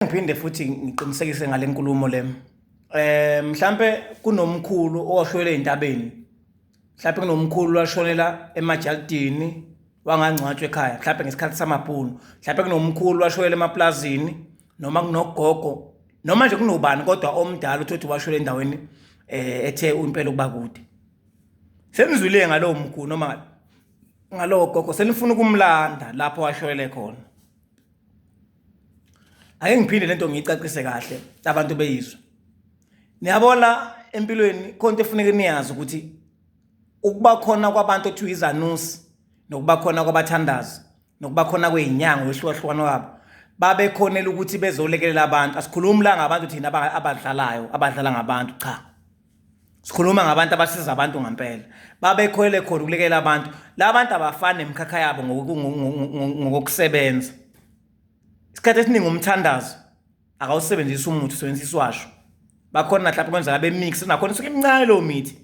Ngiphinde futhi ngiqinisekise ngale nkulumo le. Mhlambe kunomkhulu owashwele entabeni. Mhlambe kunomkhulu washonela emajalidini wangangcwatshwa ekhaya. Mhlambe ngesikhathi samabhunu. Mhlambe kunomkhulu washwele emaplazini noma kunogogo noma nje kunobani kodwa omdala uthi washwele endaweni ethe impela kuba kude. Senizwile ngalowo mkhulu noma ngalowo gogo senifuna ukumlanda lapho washwele khona. Ake ngiphinde lento ngiyicacise kahle abantu beyizwe. Niyabona empilweni konke efuneka niyazi ukuthi ukuba khona kwabantu othiwa izanusi nokuba khona kwabathandazi nokuba khona kwezinyanga wehlukahlukana wabo babe khonela ukuthi bezolekelela abantu. Asikhulumi la ngabantu thina abadlalayo abadlala ngabantu cha. Sikhuluma ngabantu abasiza abantu ngempela. Babe khonele khona ukulekelela abantu. Labantu abafani emikhakha yabo ngokusebenza. Isikhathi esiningi umthandazo akawusebenzisa umuthi usebenzisa iswasho. Bakhona mhlawumbe kwenza babe mix nakhona suke imncane lo mithi.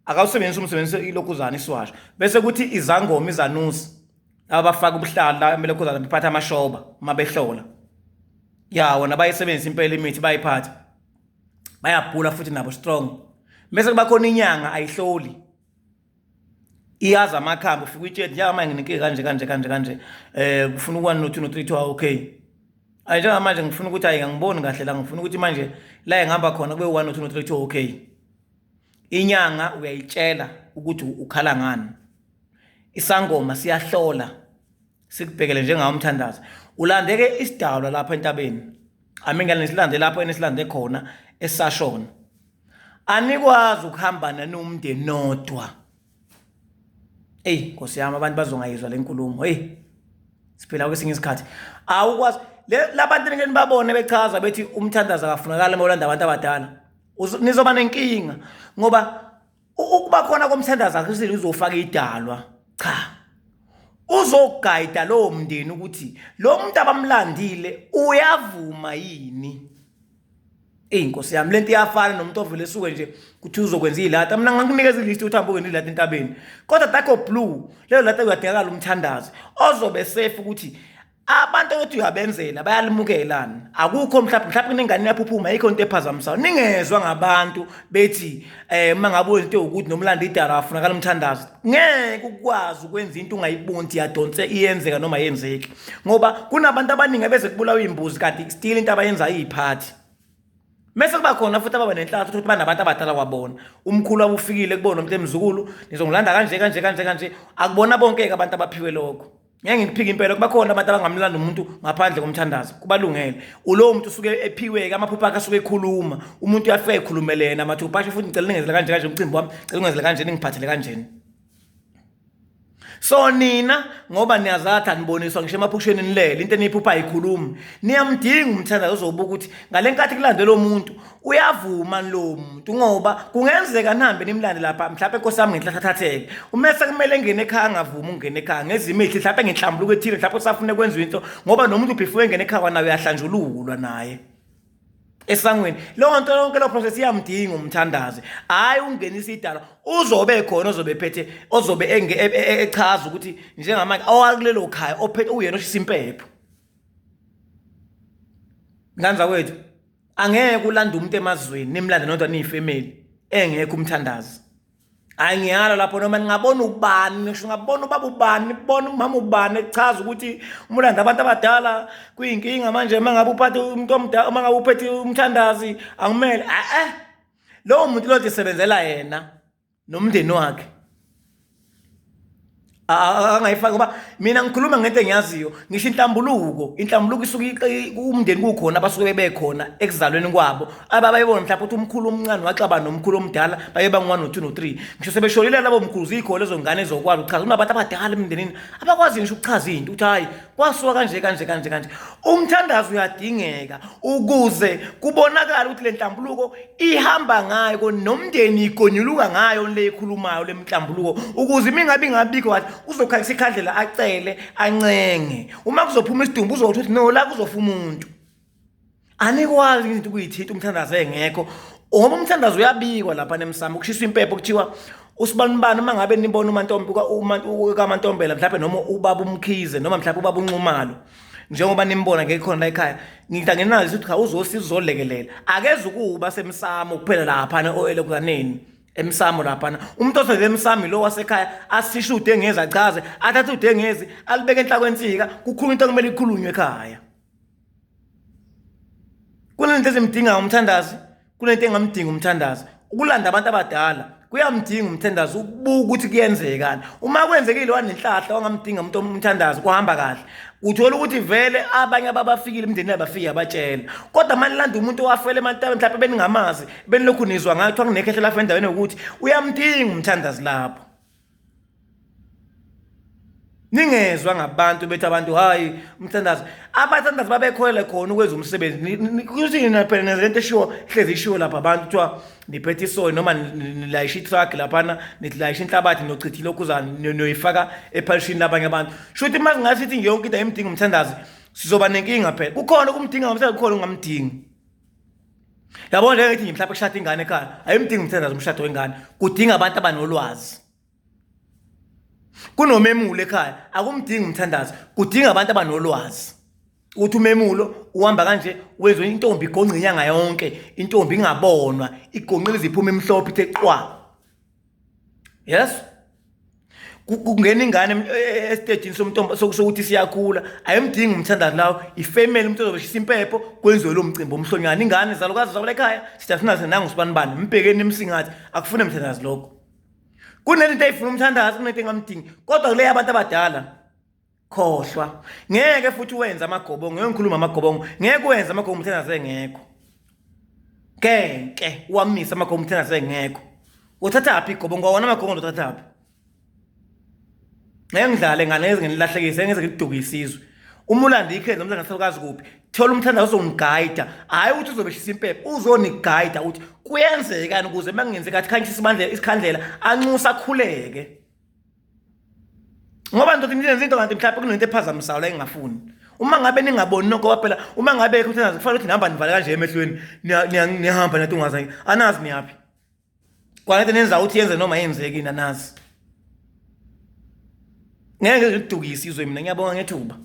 Akawusebenzisa umsebenzisa ilokuzana iswasho. Bese kuthi izangoma izanusi abafaka ubuhlalo la emele kuzana bephatha amashoba uma behlola. Ya wona bayisebenzisa impela imithi bayiphatha. Bayabhula futhi nabo strong. Bese kuba khona inyanga ayihloli. Iyaza amakhambi ufika uyitshela nje manje nginike kanje kufuna ukwana no 2 no 3 to okay. Ayinjenga manje ngifuna ukuthi ayi ngangiboni kahle la ngifuna ukuthi manje la engihamba khona kube 1 no 2 no 3 to okay. Inyanga uyayitshela ukuthi ukhala ngani. Isangoma siyahlola sikubhekele njengawo umthandazo. Ulandeke isidalwa lapha entabeni. Amingane nisilande lapho enisilande khona esashona. Anikwazi ukuhamba nanomndeni nodwa. Nkosi yami abantu bazongayizwa lenkulumo. Siphila kwesinye isikhathi. Awukwazi labantu ngeke nibabone bechaza bethi umthandazo akafunakala molanda abantu abadala. Nizoba nenkinga ngoba ukuba khona komthandazo akusile uzofaka idalwa. Cha. Uzogayida lo mndeni ukuthi lo muntu abamlandile uyavuma yini. Inkosi yami lento iyafana nomuntu ovele esuke nje kuthi uzokwenza ilata mina ngikunikeza ilist uthamba ukwenza ilata entabeni kodwa takho blue leyo lata uyadingakala umthandazi ozobe safe ukuthi abantu othi uyabenzela bayalimukelana akukho mhlawumbe kunengane yaphuphuma ayikho into ephazamisayo ningezwe ngabantu bethi mangabe into ukuthi nomlando idala afunakala umthandazi ngeke ukwazi ukwenza into ungayiboni yadonse iyenzeka noma yenzeki ngoba kunabantu abaningi beze kubulawa imbuzi kanti still into abayenza iyiphathi. Mase kuba khona futhi ababa nenhlanhla ukuthi banabantu abadala kwabona umkhulu abufikile kubona umuntu emzukulu nizongilanda kanje akubona bonke abantu abaphiwe lokho ngeke ngiphike impela kuba khona abantu abangamlanda umuntu ngaphandle komthandazo kubalungele ulo muntu usuke ephiwe ke amaphupho akhe asuke ekhuluma umuntu uyafika ekhulumelena mathupha futhi ngicela ningezele kanje umcimbi wami ngicela ungezele kanje ngiphathele kanjeni. So nina ngoba niyazatha niboniswa ngisho emaphusheni nilele into eniphupha ayikhulumi niyamdinga umthandazo ozobuka ukuthi ngalenkathi kulande lo muntu uyavuma lo muntu ngoba kungenzeka nihambe nimlande lapha mhlawumbe inkosi yami ngenhlathatheke umese kumele ngene ekhaya angavumi ungene ekhaya ngezimithi mhlawumbe ngenhlambuluko ethile mhlawumbe usafune kwenza into ngoba nomuntu ubhifuwe engene ekhaya nawe uyahlanjululwa naye esangweni lo nto lonke lo process iyamdinga umthandazi hayi ungenisa idala uzobe khona ozobe phethe ozobe echaza ukuthi njengamanje owakulelo khaya ophethe uyena oshisa impepho nganza kwethu angeke ulanda umuntu emazweni nimlande nodwa niyifamily engekho umthandazi angiyala lapho noma ngabona ubani ngisho ngabona ubaba ubani nibona umama ubani echaza ukuthi umlanda abantu abadala kuyinkinga manje mangabe uphathe umuntu omdala mangabe uphethe umthandazi angumele lo muntu lo disebenzela yena nomndeni wakhe angayifaki ngoba mina ngikhuluma ngento engiyaziyo ngisho inhlambuluko isuke umndeni kukhona basuke bebekhona ekuzalweni kwabo ababayibona mhlawumbe ukuthi umkhulu omncane waxaba nomkhulu omdala bayeba ngo1 no 2 no 3 ngisho sebesholile labo mkhulu zikho lezo ngane ezokwazi ukuchaza kunabantu abadala emndenini abakwazi ngisho ukuchaza into uthi hayi kwasuka kanje umthandazo uyadingeka ukuze kubonakala ukuthi le nhlambuluko ihamba ngayo nomndeni igonyuluka ngayo le ikhulumayo le mhlambuluko ukuze mingabe ingabikho wathi uzokhalisa ikhandlela acele ancenge uma kuzophuma isidumbu uzothi uthi no la kuzofuma umuntu anikwazi into ukuyithinta umthandazo engekho ngoba umthandazo uyabikwa lapha nemsamo kushiswa impepho kuthiwa usibanibani mangabe nibona uMantombi ukaMantombela mhlawumbe noma ubaba uMkhize noma mhlawumbe ubaba uNxumalo njengoba nimbona ngekhona la ekhaya ngithi angenazi ukuthi uzosiza uzolekelela akeze ukuba semsamo kuphela lapha oelokuzaneni emsamo lapha umuntu osele emsami lo wasekhaya asisho udengezi achaze athathe udengezi alibeke enhlakweni ensika kukhulu into kumele ikhulunywe ekhaya kunento ezimdinga umthandazi kunento engamdinga umthandazi ukulanda abantu abadala kuyamdinga umthandazi ukubuka ukuthi kuyenzekani uma kwenzekile wanenhlahla wangamdinga umuntu umthandazi kuhamba kahle uthola ukuthi vele abanye ababafikile imndeni abafiki abatshela kodwa manilanda umuntu owafela emantabeni mhlawumbe beningamazi benilokhu nizwa ngathi angekhehle lapha endaweni ukuthi uyamdinga umthandazi lapho ningezwa ngabantu bethi abantu hayi umthandazi abathandazi babekholela khona ukwenza umsebenzi kusina phela lento eshiwo hlezi ishiwo lapha abantu kuthiwa niphethe isoyi noma nilayisha itruck lapha nilayisha inhlabathi nochithile okuzana noyifaka ephalishini labanye abantu shuthi masingasithi yonke into ayimdinga umthandazi sizoba nenkinga phela kukhona ukumdinga umthandazi kukhona ungamdingi yabo nje ngithi mhlawumbe kushada ingane ekhaya ayimdinga umthandazi umshado wengane kudinga abantu abanolwazi kunomemulo ekhaya akumdingi umthandazi kudinga abantu abanolwazi uthi umemulo uhamba kanje wezwe intombi igonqa inyanga yonke intombi ingabonwa igonqile iziphuma emhlophe ithe qwa yes kungena ingane estage somuntu sokuthi siyakhula ayimdingi umthandazi lawo ifamily umuntu ozoshisa impepho kwenziwe lo mcimbi omhlonyana ingane zalukazi zawela ekhaya sithathinaze nangu sibanibani mbhekeni emsingathi akufune umthandazi lokho kunento eyifuna umthandazi kunento engamdingi kodwa kule abantu abadala khohlwa ngeke futhi wenza amagobongo ngeke ngikhuluma amagobongo ngeke wenza amagobongo umthandazi engekho kenke wamisa amagobongo umthandazi engekho uthatha aphi igobongo wona amagobongo uthatha aphi ngeke ngidlale ngane ngenilahlekise ngeze ngidukise izwe umulandi ikhenza umthandazi akazi kuphi thola umthandazi uzongiguide hayi ukuthi uzobeshisa impepho uzoniguide ukuthi kuyenzekani ukuze makungenzeka athi khanyisa isibandlela isikhandlela anxusa akhuleke ngoba ndothi ngenza into kanti mhlawumbe kunento ephazamisayo la engafuni uma ngabe ningaboni nokho phela uma ngabe umthandazi kufanele ukuthi nihamba nivale kanje emehlweni nihamba nathi ungazi anazi niyapi kwanete nenza ukuthi yenze noma yenzeki nanazi ngeke ngidukise izwe mina ngiyabonga ngethuba